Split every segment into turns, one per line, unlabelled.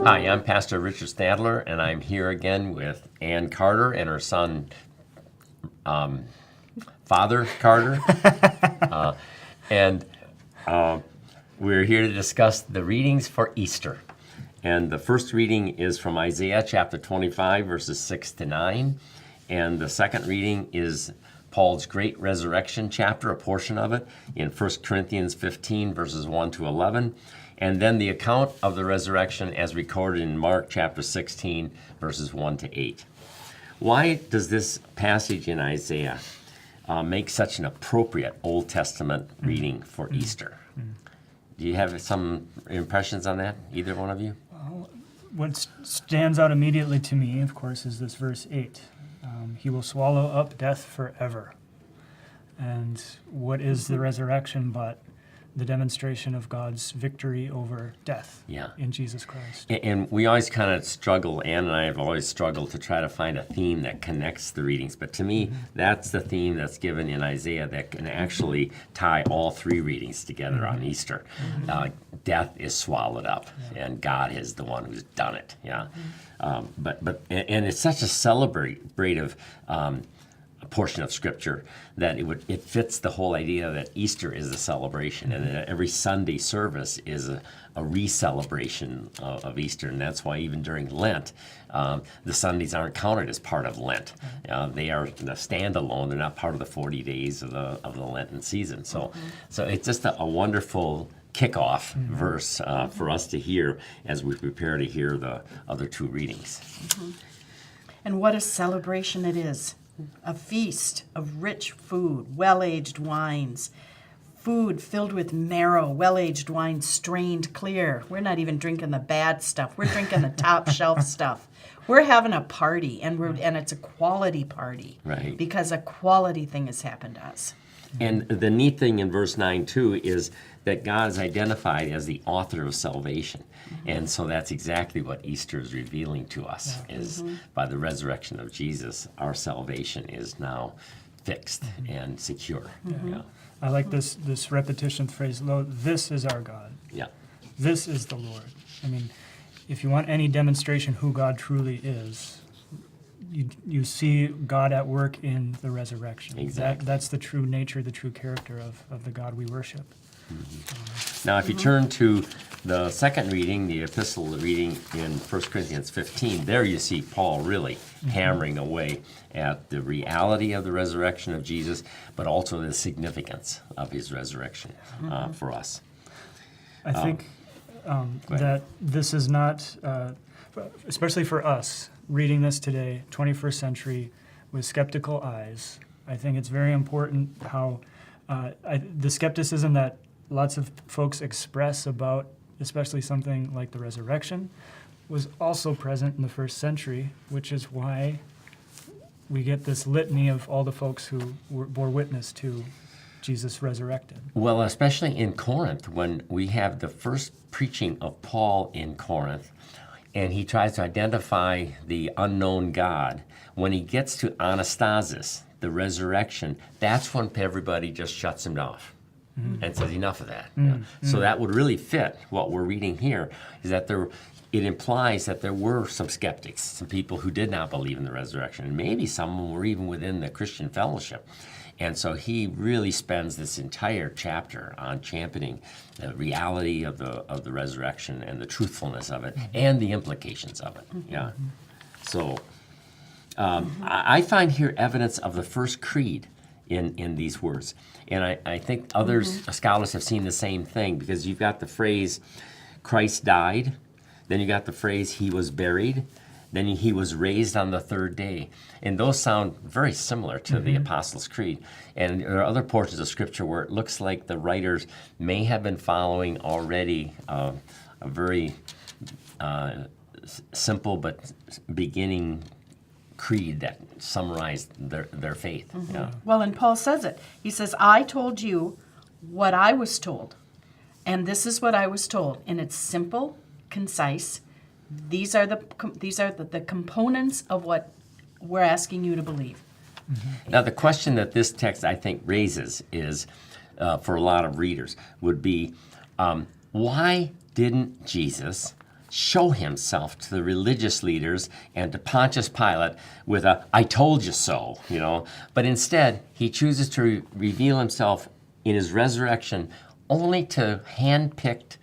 Hi, I'm Pastor Richard Stadler, and I'm here again with Ann Carter and her son, Father Carter. and We're here to discuss the readings for Easter. And the first reading is from Isaiah chapter 25, verses 6 to 9. And the second reading is Paul's great resurrection chapter, a portion of it, in 1 Corinthians 15, verses 1 to 11. And then the account of the resurrection as recorded in Mark chapter 16, verses 1 to 8. Why does this passage in Isaiah make such an appropriate Old Testament reading for Easter? Do you have some impressions on that, either one of you?
What stands out immediately to me, of course, is this verse 8. He will swallow up death forever. And what is the resurrection but the demonstration of God's victory over death in Jesus Christ?
And we always kind of struggle, Ann and I have always struggled to try to find a theme that connects the readings. But to me, that's the theme that's given in Isaiah that can actually tie all three readings together on Easter. Death is swallowed up, and God is the one who's done it. And it's such a celebrative portion of Scripture that it fits the whole idea that Easter is a celebration, and that every Sunday service is a re-celebration of Easter, and that's why even during Lent, the Sundays aren't counted as part of Lent. They are standalone; they're not part of the 40 days of the Lenten season. So it's just a wonderful kickoff verse for us to hear as we prepare to hear the other two readings.
And what a celebration it is. A feast of rich food, well-aged wines, food filled with marrow, well-aged wine strained clear. We're not even drinking the bad stuff. We're drinking the top shelf stuff. We're having a party, and it's a quality party.
Right.
Because a quality thing has happened to us.
And the neat thing in verse 9, too, is that God is identified as the author of salvation. And so that's exactly what Easter is revealing to us, is by the resurrection of Jesus, our salvation is now fixed and secure.
I like this repetition phrase, "Lo, this is our God.
Yeah.
This is the Lord." I mean, if you want any demonstration who God truly is, you see God at work in the resurrection.
Exactly.
That's the true nature, the true character of the God we worship.
Now, if you turn to the second reading, the epistle reading in 1 Corinthians 15, there you see Paul really hammering away at the reality of the resurrection of Jesus, but also the significance of his resurrection for us.
I think that this is not, especially for us, reading this today, 21st century, with skeptical eyes. I think it's very important how the skepticism that lots of folks express about especially something like the resurrection was also present in the first century, which is why we get this litany of all the folks who bore witness to Jesus resurrected.
Well, especially in Corinth, when we have the first preaching of Paul in Corinth, and he tries to identify the unknown God. When he gets to Anastasis, the resurrection, that's when everybody just shuts him off and says, enough of that. So that would really fit what we're reading here, is that it implies that there were some skeptics, some people who did not believe in the resurrection, and maybe some were even within the Christian fellowship. And so he really spends this entire chapter on championing the reality of the resurrection and the truthfulness of it and the implications of it. So I find here evidence of the first creed in these words. And I think others, scholars, have seen the same thing, because you've got the phrase, Christ died, then you got the phrase, he was buried, then he was raised on the third day. And those sound very similar to the Apostles' Creed. And there are other portions of Scripture where it looks like the writers may have been following already a very simple but beginning creed that summarized their faith.
Well, and Paul says it. He says, I told you what I was told, and this is what I was told. And it's simple, concise. These are the components of what we're asking you to believe.
Now, the question that this text, I think, raises is, for a lot of readers, would be, why didn't Jesus show himself to the religious leaders and to Pontius Pilate with a "I told you so," But instead, he chooses to reveal himself in his resurrection only to hand-picked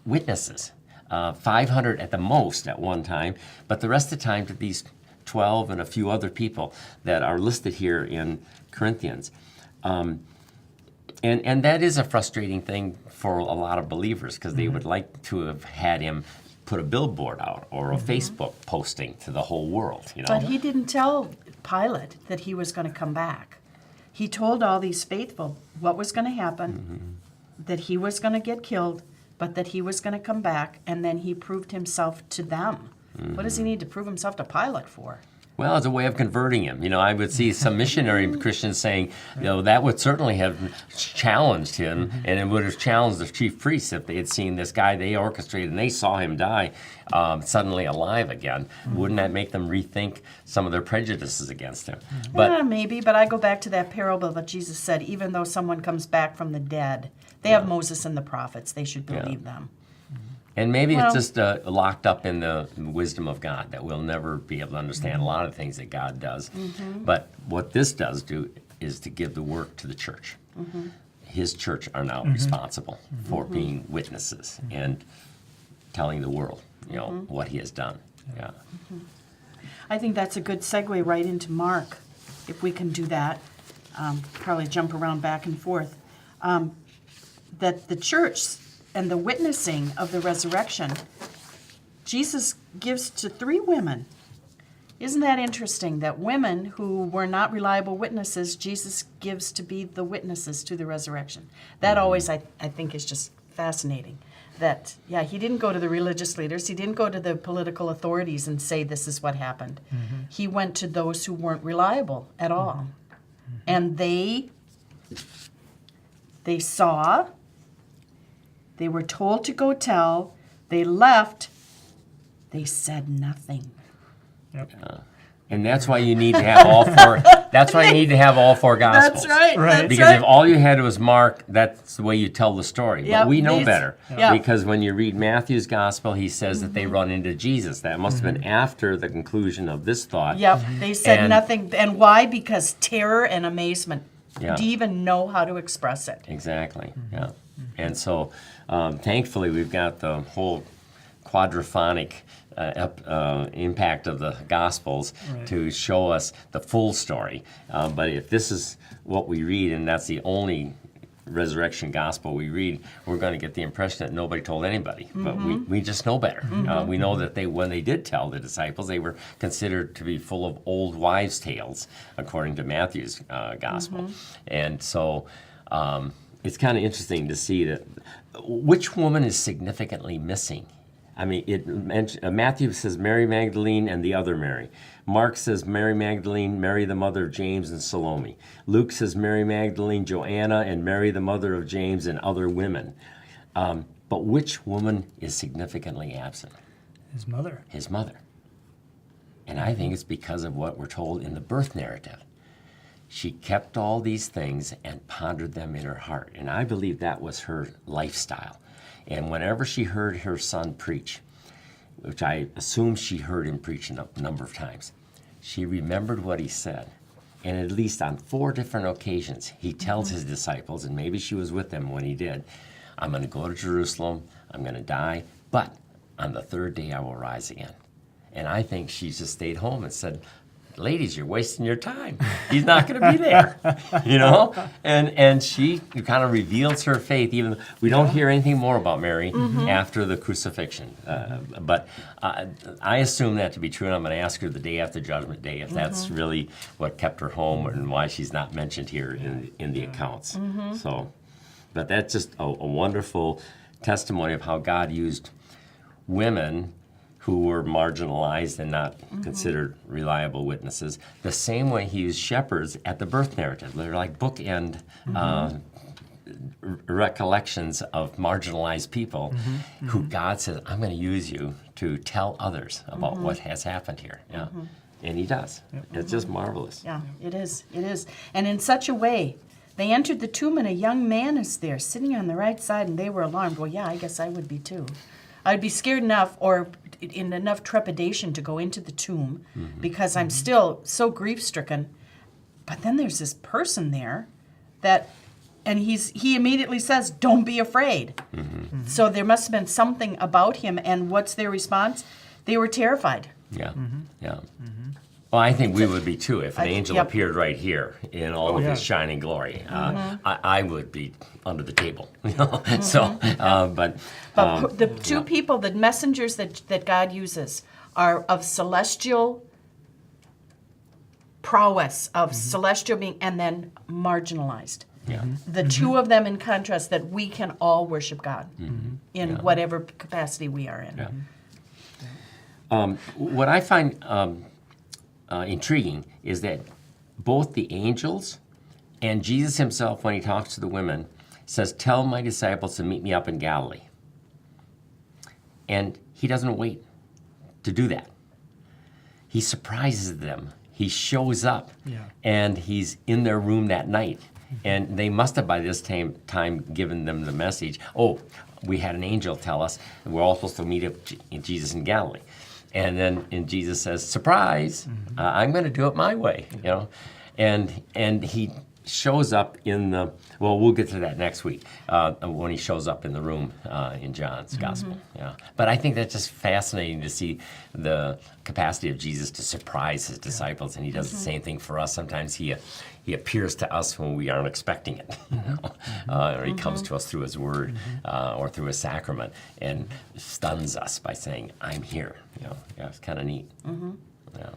witnesses, 500 at the most at one time, but the rest of the time to these 12 and a few other people that are listed here in Corinthians. And that is a frustrating thing for a lot of believers because they would like to have had him put a billboard out or a Facebook posting to the whole world,
But he didn't tell Pilate that he was going to come back. He told all these faithful what was going to happen, that he was going to get killed, but that he was going to come back, and then he proved himself to them. What does he need to prove himself to Pilate for?
Well, as a way of converting him. I would see some missionary Christians saying, that would certainly have challenged him, and it would have challenged the chief priests if they had seen this guy they orchestrated and they saw him die suddenly alive again. Wouldn't that make them rethink some of their prejudices against him? But
Maybe, but I go back to that parable that Jesus said, even though someone comes back from the dead, they have Moses and the prophets, they should believe them.
And maybe it's just locked up in the wisdom of God that we'll never be able to understand a lot of things that God does. But what this does do is to give the work to the church. His church are now responsible for being witnesses and telling the world, what he has done. Yeah.
I think that's a good segue right into Mark, if we can do that. Probably jump around back and forth. That the church and the witnessing of the resurrection, Jesus gives to 3 women. Isn't that interesting that women who were not reliable witnesses, Jesus gives to be the witnesses to the resurrection? That always, I think, is just fascinating. That, he didn't go to the religious leaders, he didn't go to the political authorities and say this is what happened. He went to those who weren't reliable at all. And they saw, they were told to go tell, they left, they said nothing.
And that's why you need to have all 4. That's why you need to have all 4 gospels.
That's right. That's
Because
right.
if all you had was Mark, that's the way you tell the story.
Yep,
But we know
these-
better.
yeah.
Because when you read Matthew's gospel, he says that they run into Jesus. That must have been after the conclusion of this thought.
Yep, they said
And-
nothing. And why? Because terror and amazement.
Yeah.
Do you even know how to express it?
Exactly. Yeah. And so, thankfully, we've got the whole quadraphonic impact of the Gospels to show us the full story. But if this is what we read, and that's the only resurrection gospel we read, we're going to get the impression that nobody told anybody. But we just know better. We know that when they did tell the disciples, they were considered to be full of old wives' tales, according to Matthew's gospel. And so it's kind of interesting to see that which woman is significantly missing. I mean, Matthew says Mary Magdalene and the other Mary. Mark says Mary Magdalene, Mary the mother of James and Salome. Luke says Mary Magdalene, Joanna, and Mary the mother of James and other women. But which woman is significantly absent?
His mother.
His mother. And I think it's because of what we're told in the birth narrative. She kept all these things and pondered them in her heart. And I believe that was her lifestyle. And whenever she heard her son preach, which I assume she heard him preach a number of times, she remembered what he said. And at least on 4 different occasions, he tells his disciples, and maybe she was with them when he did, I'm going to go to Jerusalem, I'm going to die, but on the 3rd day I will rise again. And I think she just stayed home and said, ladies, you're wasting your time. He's not going to be there, And she kind of reveals her faith. Even we don't hear anything more about Mary after the crucifixion. But I assume that to be true, and I'm going to ask her the day after Judgment Day if that's really what kept her home and why she's not mentioned here in the accounts. So, but that's just a wonderful testimony of how God used women who were marginalized and not considered reliable witnesses, the same way he used shepherds at the birth narrative. They're like bookend recollections of marginalized people who God says, I'm going to use you to tell others about what has happened here. Yeah. And he does. It's just marvelous.
Yeah, it is. It is. And in such a way, they entered the tomb and a young man is there sitting on the right side and they were alarmed. Well, yeah, I guess I would be too. I'd be scared enough or in enough trepidation to go into the tomb because I'm still so grief-stricken. But then there's this person there that, and he immediately says, "Don't be afraid." So there must have been something about him, and what's their response? They were terrified.
Yeah, yeah. Well, I think we would be too if an angel
Yep.
appeared right here in all of
yeah.
his shining glory. I would be under the table, you know. So, but
The two people, the messengers that God uses, are of celestial prowess, of celestial being, and then marginalized.
yeah,
The two of them in contrast, that we can all worship God in whatever capacity we are in.
yeah. What I find intriguing is that both the angels and Jesus himself, when he talks to the women, says, "Tell my disciples to meet me up in Galilee." And he doesn't wait to do that. He surprises them. He shows up,
Yeah.
and he's in their room that night. And they must have by this time given them the message, "Oh, we had an angel tell us that we're all supposed to meet up Jesus in Galilee." And Jesus says, "Surprise! I'm going to do it my way," you know, and he shows up in the. Well, we'll get to that next week when he shows up in the room in John's Gospel. Yeah, but I think that's just fascinating to see the capacity of Jesus to surprise his disciples, and he does the same thing for us. Sometimes he appears to us when we aren't expecting it, you know? Or he comes to us through his word or through a sacrament and stuns us by saying, "I'm here." You know, yeah, it's kind of neat. Yeah.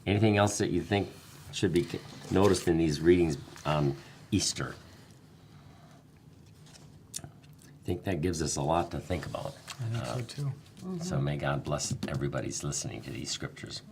Anything else that you think should be noticed in these readings on Easter? I think that gives us a lot to think about.
I think so too.
So may God bless everybody's listening to these scriptures.